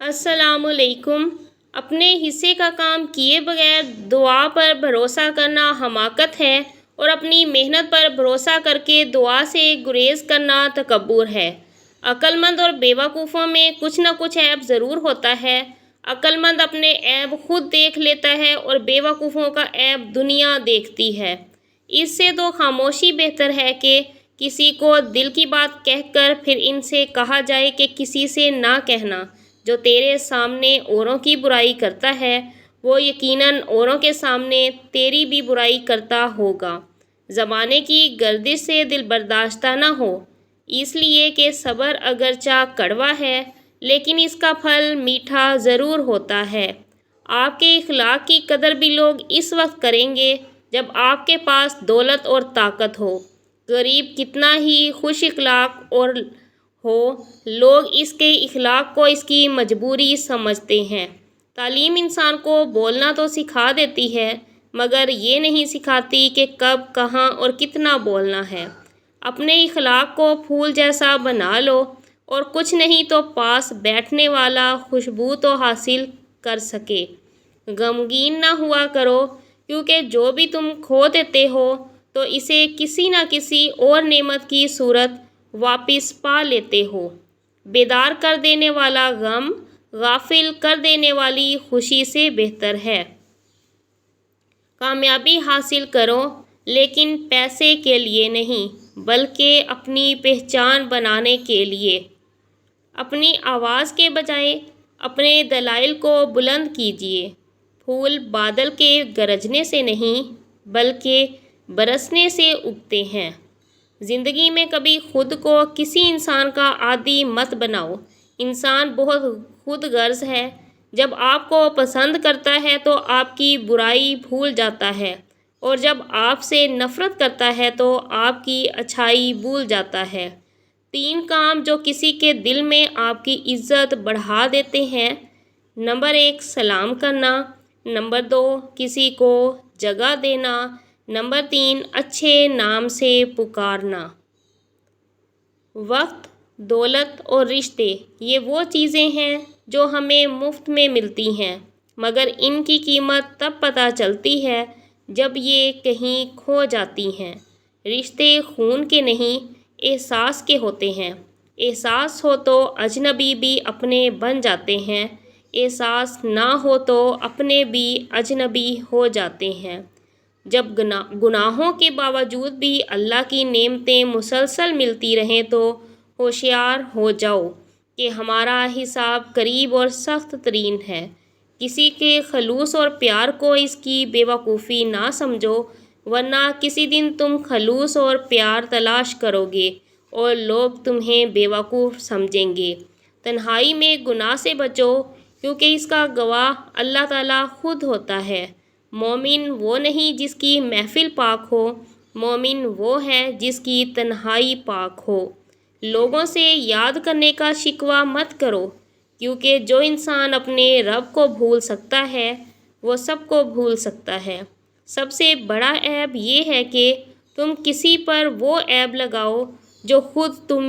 السلام علیکم۔ اپنے حصے کا کام کیے بغیر دعا پر بھروسہ کرنا حماقت ہے اور اپنی محنت پر بھروسہ کر کے دعا سے گریز کرنا تکبر ہے۔ عقل مند اور بے وقوفوں میں کچھ نہ کچھ عیب ضرور ہوتا ہے۔ عقل مند اپنے عیب خود دیکھ لیتا ہے اور بے وقوفوں کا عیب دنیا دیکھتی ہے۔ اس سے تو خاموشی بہتر ہے کہ کسی کو دل کی بات کہہ کر پھر ان سے کہا جائے کہ کسی سے نہ کہنا۔ جو تیرے سامنے اوروں کی برائی کرتا ہے وہ یقیناً اوروں کے سامنے تیری بھی برائی کرتا ہوگا۔ زمانے کی گردش سے دل برداشتہ نہ ہو، اس لیے کہ صبر اگرچہ کڑوا ہے لیکن اس کا پھل میٹھا ضرور ہوتا ہے۔ آپ کے اخلاق کی قدر بھی لوگ اس وقت کریں گے جب آپ کے پاس دولت اور طاقت ہو۔ غریب کتنا ہی خوش اخلاق اور ہو، لوگ اس کے اخلاق کو اس کی مجبوری سمجھتے ہیں۔ تعلیم انسان کو بولنا تو سکھا دیتی ہے مگر یہ نہیں سکھاتی کہ کب، کہاں اور کتنا بولنا ہے۔ اپنے اخلاق کو پھول جیسا بنا لو اور کچھ نہیں تو پاس بیٹھنے والا خوشبو تو حاصل کر سکے۔ غمگین نہ ہوا کرو کیونکہ جو بھی تم کھو دیتے ہو تو اسے کسی نہ کسی اور نعمت کی صورت واپس پا لیتے ہو۔ بیدار کر دینے والا غم غافل کر دینے والی خوشی سے بہتر ہے۔ کامیابی حاصل کرو لیکن پیسے کے لیے نہیں بلکہ اپنی پہچان بنانے کے لیے۔ اپنی آواز کے بجائے اپنے دلائل کو بلند کیجیے۔ پھول بادل کے گرجنے سے نہیں بلکہ برسنے سے اگتے ہیں۔ زندگی میں کبھی خود کو کسی انسان کا عادی مت بناؤ۔ انسان بہت خود غرض ہے۔ جب آپ کو پسند کرتا ہے تو آپ کی برائی بھول جاتا ہے اور جب آپ سے نفرت کرتا ہے تو آپ کی اچھائی بھول جاتا ہے۔ 3 کام جو کسی کے دل میں آپ کی عزت بڑھا دیتے ہیں۔ نمبر 1 سلام کرنا، نمبر 2 کسی کو جگہ دینا، نمبر 3 اچھے نام سے پکارنا۔ وقت، دولت اور رشتے یہ وہ چیزیں ہیں جو ہمیں مفت میں ملتی ہیں مگر ان کی قیمت تب پتہ چلتی ہے جب یہ کہیں کھو جاتی ہیں۔ رشتے خون کے نہیں احساس کے ہوتے ہیں۔ احساس ہو تو اجنبی بھی اپنے بن جاتے ہیں، احساس نہ ہو تو اپنے بھی اجنبی ہو جاتے ہیں۔ جب گناہوں کے باوجود بھی اللہ کی نعمتیں مسلسل ملتی رہیں تو ہوشیار ہو جاؤ کہ ہمارا حساب قریب اور سخت ترین ہے۔ کسی کے خلوص اور پیار کو اس کی بے وقوفی نہ سمجھو ورنہ کسی دن تم خلوص اور پیار تلاش کرو گے اور لوگ تمہیں بے وقوف سمجھیں گے۔ تنہائی میں گناہ سے بچو کیونکہ اس کا گواہ اللہ تعالیٰ خود ہوتا ہے۔ مومن وہ نہیں جس کی محفل پاک ہو، مومن وہ ہے جس کی تنہائی پاک ہو۔ لوگوں سے یاد کرنے کا شکوہ مت کرو کیونکہ جو انسان اپنے رب کو بھول سکتا ہے وہ سب کو بھول سکتا ہے۔ سب سے بڑا عیب یہ ہے کہ تم کسی پر وہ عیب لگاؤ جو خود تم